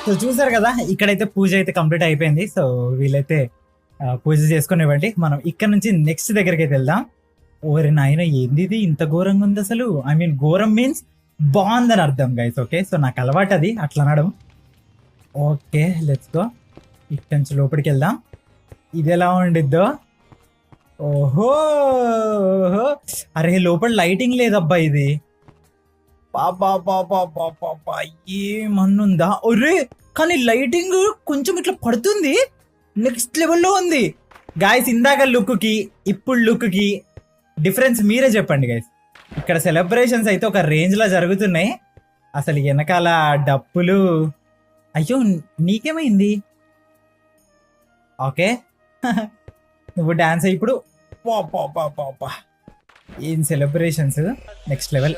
So చూసారు కదా, ఇక్కడైతే పూజ అయితే కంప్లీట్ అయిపోయింది. సో వీళ్ళైతే పూజ చేసుకునివ్వండి. మనం ఇక్కడ నుంచి నెక్స్ట్ దగ్గరికి అయితే వెళ్దాం. ఓరి నాయన, ఏంది ఇది ఇంత ఘోరంగా ఉంది అసలు? ఐ మీన్ ఘోరం మీన్స్ బాగుందని అర్థం గైస్. ఓకే, సో నాకు అలవాటు అది అట్లా అనడం. Okay, let's go. ఇక్కడ నుంచి లోపలికి వెళ్దాం. ఇది ఎలా ఉండిద్దో. ఓహో ఓహో. అరే లోపల లైటింగ్ లేదబ్బా ఇది. పాపా పాపా పాపా, ఏమన్నుందా? ఒరే, కానీ లైటింగ్ కొంచెం ఇట్లా పడుతుంది. నెక్స్ట్ లెవెల్లో ఉంది గాయస్. ఇందాక లుక్ కి ఇప్పుడు లుక్ కి డిఫరెన్స్ మీరే చెప్పండి గైస్. ఇక్కడ సెలబ్రేషన్స్ అయితే ఒక రేంజ్ లో జరుగుతున్నాయి. అసలు వెనకాల డప్పులు. అయ్యో, నీకేమైంది? ఓకే. నువ్వు డాన్స్ ఇప్పుడు. ఏం సెలబ్రేషన్స్, నెక్స్ట్ లెవెల్.